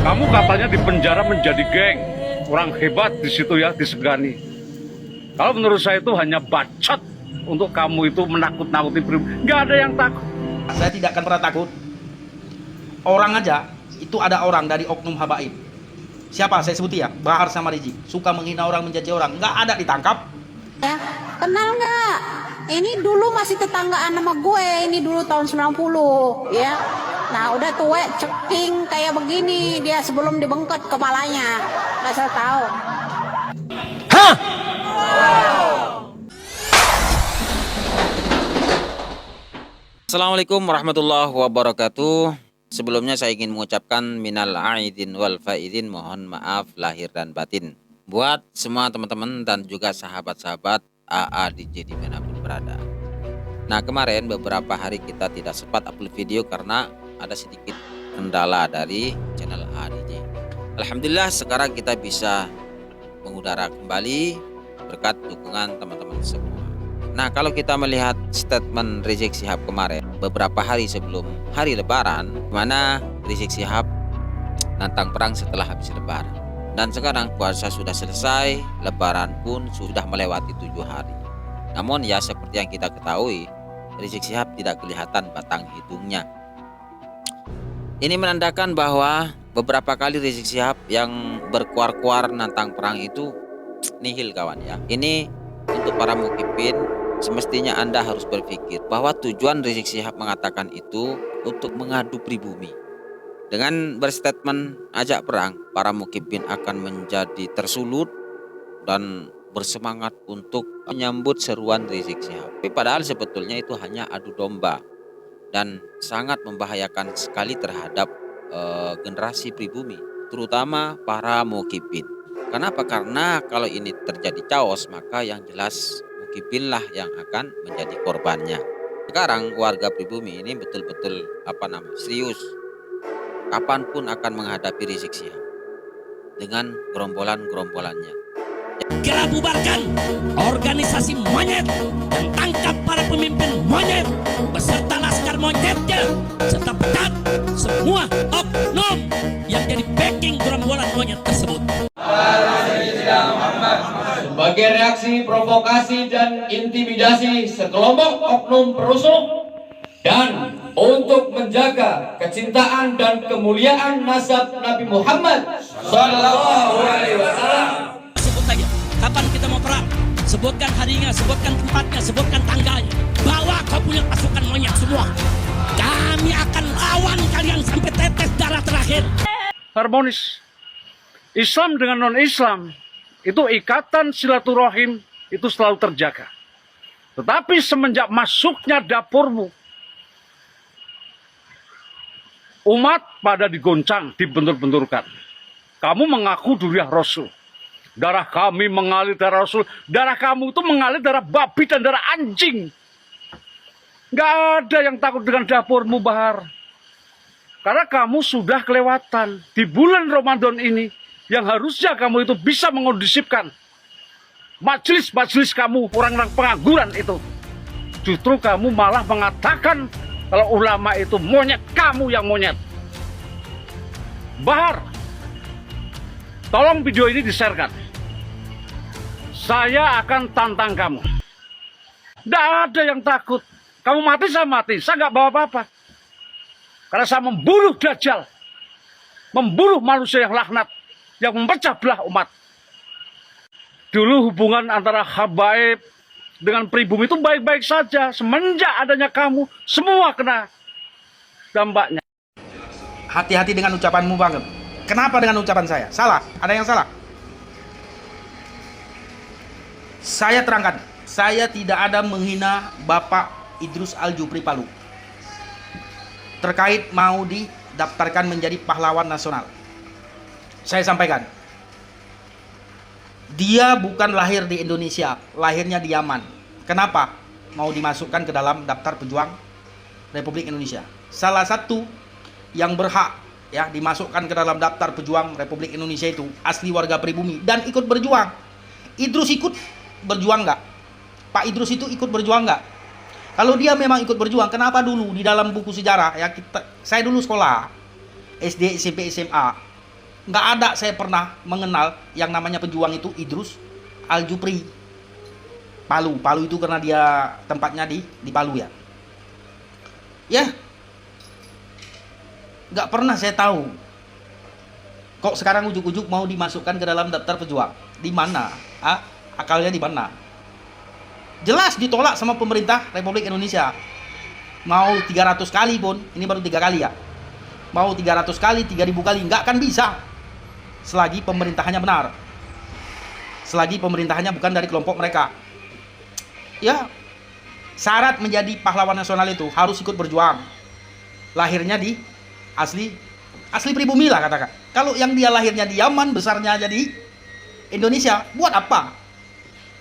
Kamu katanya di penjara menjadi geng. Orang hebat di situ ya, disegani. Kalau menurut saya itu hanya bacot untuk kamu itu menakut-nakuti pribumi. Nggak ada yang takut. Saya tidak akan pernah takut. Orang aja, itu ada orang dari oknum habaib. Siapa? Saya sebutin ya, Bahar sama Rizik. Suka menghina orang, mencaci orang. Nggak ada ditangkap. Ya, kenal nggak? Ini dulu masih tetanggaan sama gue, ini dulu tahun 90, ya. Nah, udah tua, ceking kayak begini dia sebelum dibengket kepalanya. Nggak saya tahu. Hah? Assalamualaikum warahmatullahi wabarakatuh. Sebelumnya saya ingin mengucapkan minal aidin wal faidin, mohon maaf lahir dan batin buat semua teman-teman dan juga sahabat-sahabat AA DJ dimanapun berada. Nah, kemarin beberapa hari kita tidak sempat upload video karena ada sedikit kendala dari channel AA DJ. Alhamdulillah sekarang kita bisa mengudara kembali berkat dukungan teman-teman semua. Nah, kalau kita melihat statement Rizik Syihab kemarin beberapa hari sebelum hari Lebaran, mana Rizik Syihab nantang perang setelah habis Lebaran, dan sekarang puasa sudah selesai, Lebaran pun sudah melewati 7 hari. Namun ya seperti yang kita ketahui, Rizik Syihab tidak kelihatan batang hidungnya. Ini menandakan bahwa beberapa kali Rizik Syihab yang berkuar-kuar nantang perang itu nihil kawan ya. Ini untuk para mukipin, semestinya Anda harus berpikir bahwa tujuan Rizik Syihab mengatakan itu untuk mengadu pribumi. Dengan berstatement ajak perang, para mukibin akan menjadi tersulut dan bersemangat untuk menyambut seruan Rizik Syihab. Tapi padahal sebetulnya itu hanya adu domba dan sangat membahayakan sekali terhadap generasi pribumi, terutama para mukibin. Kenapa? Karena kalau ini terjadi chaos, maka yang jelas mukibin lah yang akan menjadi korbannya. Sekarang warga pribumi ini betul-betul serius. Kapanpun akan menghadapi Rizik Syihab dengan gerombolan-gerombolannya. Segera bubarkan organisasi monyet dan tangkap para pemimpin monyet beserta laskar monyetnya, serta pecat semua oknum yang jadi backing gerombolan monyet tersebut. Sebagai reaksi provokasi dan intimidasi sekelompok oknum perusuh dan untuk menjaga kecintaan dan kemuliaan nasab Nabi Muhammad Sallallahu Alaihi Wasallam. Sebut saja, kapan kita mau perang? Sebutkan harinya, sebutkan tempatnya, sebutkan tanggalnya. Bawa kau punya pasukan monyet semua. Kami akan lawan kalian sampai tetes darah terakhir. Harmonis. Islam dengan non-Islam itu ikatan silaturahim itu selalu terjaga. Tetapi semenjak masuknya dapurmu, umat pada digoncang, dibentur-benturkan. Kamu mengaku duriah Rasul. Darah kami mengalir darah Rasul. Darah kamu itu mengalir darah babi dan darah anjing. Gak ada yang takut dengan dapurmu, Bahar. Karena kamu sudah kelewatan. Di bulan Ramadan ini, yang harusnya kamu itu bisa mengondisipkan majelis-majelis kamu, orang-orang pengangguran itu. Justru kamu malah mengatakan kalau ulama itu monyet, kamu yang monyet. Bahar, tolong video ini di-sharekan. Saya akan tantang kamu. Tidak ada yang takut. Kamu mati, saya mati. Saya nggak bawa apa-apa. Karena saya membunuh Dajjal. Membunuh manusia yang laknat. Yang memecah belah umat. Dulu hubungan antara habaib dengan pribumi itu baik-baik saja. Semenjak adanya kamu, semua kena dampaknya. Hati-hati dengan ucapanmu banget. Kenapa dengan ucapan saya? Salah? Ada yang salah? Saya terangkan, saya tidak ada menghina Bapak Idrus Aljupri Palu terkait mau didaftarkan menjadi pahlawan nasional. Saya sampaikan, dia bukan lahir di Indonesia, lahirnya di Yaman. Kenapa mau dimasukkan ke dalam daftar pejuang Republik Indonesia? Salah satu yang berhak ya dimasukkan ke dalam daftar pejuang Republik Indonesia itu asli warga pribumi dan ikut berjuang. Idrus ikut berjuang nggak? Pak Idrus itu ikut berjuang nggak? Kalau dia memang ikut berjuang, kenapa dulu di dalam buku sejarah ya saya dulu sekolah SD, SMP, SMA Nggak ada saya pernah mengenal yang namanya pejuang itu Idrus Al-Jupri. Palu itu karena dia tempatnya di Palu ya. Ya, nggak pernah saya tahu. Kok sekarang ujuk-ujuk mau dimasukkan ke dalam daftar pejuang? Di mana? Akalnya di mana? Jelas ditolak sama pemerintah Republik Indonesia. Mau 300 kali pun, ini baru 3 kali ya. Mau 300 kali, 3.000 kali, nggak akan bisa. Selagi pemerintahannya benar. Selagi pemerintahannya bukan dari kelompok mereka. Ya, syarat menjadi pahlawan nasional itu harus ikut berjuang. Lahirnya di asli pribumi lah katakan. Kalau yang dia lahirnya di Yaman, besarnya jadi Indonesia, buat apa?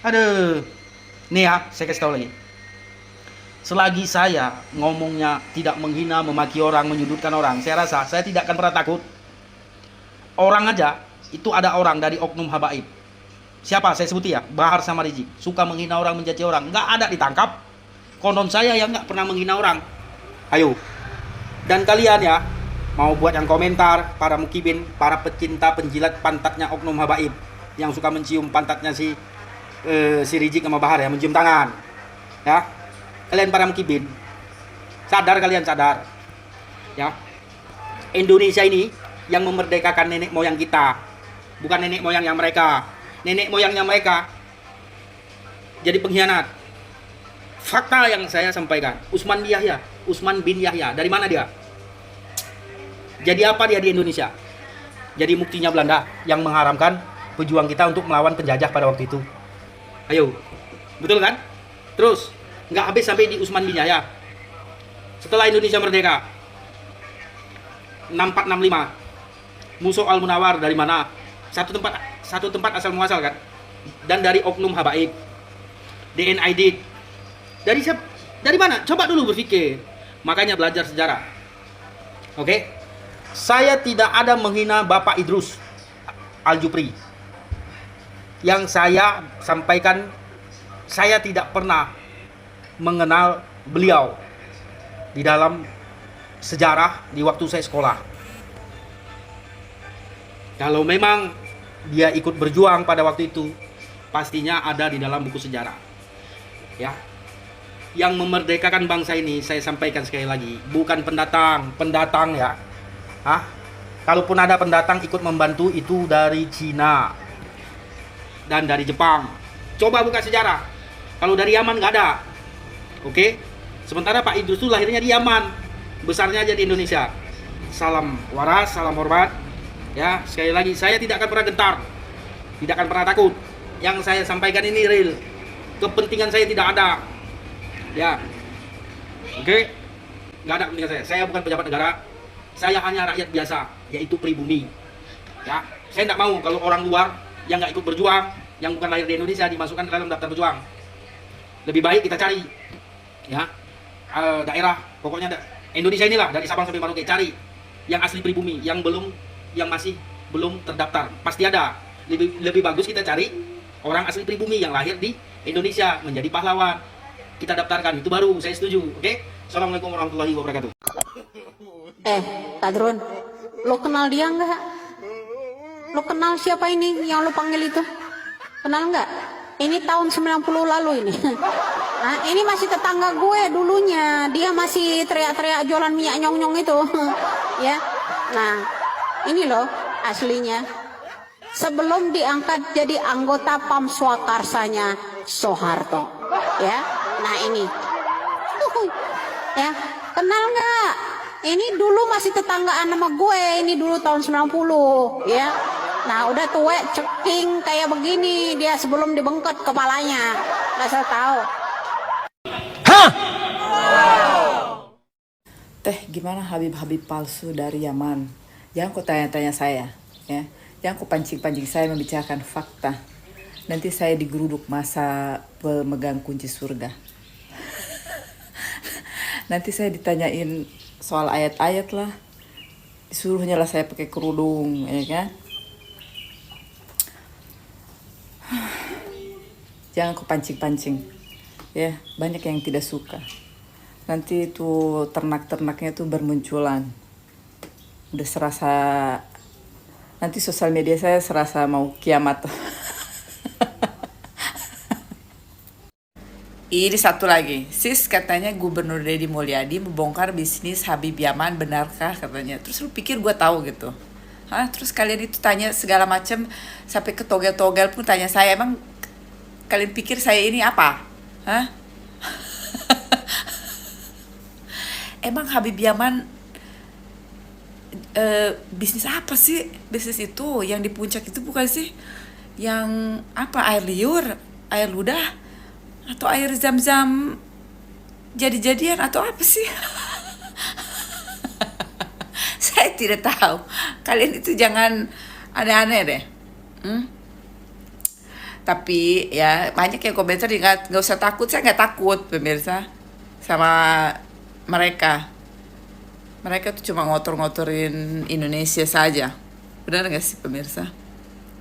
Aduh. Nih ya, saya kasih tahu lagi. Selagi saya ngomongnya tidak menghina, memaki orang, menyudutkan orang, saya rasa saya tidak akan pernah takut. Orang aja, itu ada orang dari oknum habaib. Siapa? Saya sebutin ya, Bahar sama Rizik. Suka menghina orang, mencaci orang. Nggak ada ditangkap. Konon saya yang nggak pernah menghina orang. Ayo. Dan kalian ya, mau buat yang komentar, para mukibin, para pecinta penjilat pantatnya oknum habaib. Yang suka mencium pantatnya si Rizik sama Bahar ya, mencium tangan. Ya. Kalian para mukibin, sadar kalian sadar. Ya. Indonesia ini yang memerdekakan nenek moyang kita. Bukan nenek moyang yang mereka. Nenek moyangnya mereka jadi pengkhianat. Fakta yang saya sampaikan, Usman bin Yahya, dari mana dia? Jadi apa dia di Indonesia? Jadi muktinya Belanda yang mengharamkan pejuang kita untuk melawan penjajah pada waktu itu. Ayo, betul kan? Terus, nggak habis sampai di Usman bin Yahya. Setelah Indonesia merdeka, 6465, Musuh Al-Munawar dari mana? Satu tempat asal muasal kan, dan dari oknum habaib. DNID dari mana? Coba dulu berpikir. Makanya belajar sejarah. Oke? Saya tidak ada menghina Bapak Idrus Al-Jupri. Yang saya sampaikan, saya tidak pernah mengenal beliau di dalam sejarah di waktu saya sekolah. Kalau memang dia ikut berjuang pada waktu itu, pastinya ada di dalam buku sejarah. Ya. Yang memerdekakan bangsa ini, saya sampaikan sekali lagi, bukan pendatang ya. Kalaupun ada pendatang ikut membantu, itu dari Cina dan dari Jepang. Coba buka sejarah. Kalau dari Yaman nggak ada. Oke? Sementara Pak Idrus itu lahirnya di Yaman, besarnya aja di Indonesia. Salam waras, salam hormat. Ya, sekali lagi saya tidak akan pernah gentar, tidak akan pernah takut. Yang saya sampaikan ini real. Kepentingan saya tidak ada. Ya, oke, nggak ada kepentingan saya. Saya bukan pejabat negara. Saya hanya rakyat biasa, yaitu pribumi. Ya, saya tidak mau kalau orang luar yang nggak ikut berjuang, yang bukan lahir di Indonesia dimasukkan ke dalam daftar berjuang. Lebih baik kita cari, ya, daerah, pokoknya Indonesia inilah dari Sabang sampai Merauke, cari yang asli pribumi, yang masih belum terdaftar. Pasti ada. Lebih bagus kita cari orang asli pribumi yang lahir di Indonesia menjadi pahlawan. Kita daftarkan, itu baru saya setuju. Oke? Assalamualaikum warahmatullahi wabarakatuh. Kadrun, lo kenal dia nggak? Lo kenal siapa ini yang lo panggil itu? Kenal nggak? Ini tahun 90 lalu ini. Nah, ini masih tetangga gue dulunya. Dia masih teriak-teriak jualan minyak nyong-nyong itu. Ya. Nah, ini loh aslinya. Sebelum diangkat jadi anggota PAM Swakarsanya Soeharto. Ya. Nah, ini. Ya, kenal nggak? Ini dulu masih tetanggaan sama gue. Ini dulu tahun 90, ya. Nah, udah tua ceking kayak begini dia sebelum dibengket kepalanya. Nggak saya tahu. Teh, gimana Habib-Habib palsu dari Yaman? Jangan kau tanya-tanya saya, ya. Jangan kau pancing-pancing saya membicarakan fakta. Nanti saya digeruduk masa pemegang kunci surga. Nanti saya ditanyain soal ayat-ayat lah. Disuruhnya lah saya pakai kerudung, ya kan? Jangan kau pancing-pancing. Ya, banyak yang tidak suka. Nanti itu ternak-ternaknya tuh bermunculan. Udah serasa nanti sosial media saya serasa mau kiamat. Ini satu lagi, sis katanya Gubernur Deddy Mulyadi membongkar bisnis Habib Yaman, benarkah katanya. Terus lu pikir gue tahu gitu? Hah? Terus kalian itu tanya segala macam sampai ke togel-togel pun tanya saya, emang kalian pikir saya ini apa? Hah? Emang Habib Yaman bisnis apa sih? Bisnis itu yang di puncak itu bukan sih? Yang apa, air liur, air ludah, atau air zam-zam jadi-jadian atau apa sih? Saya tidak tahu. Kalian itu jangan aneh-aneh deh. Tapi ya banyak yang komentar, nggak usah takut. Saya nggak takut pemirsa sama mereka. Mereka tuh cuma ngotor-ngotorin Indonesia saja. Benar nggak sih pemirsa?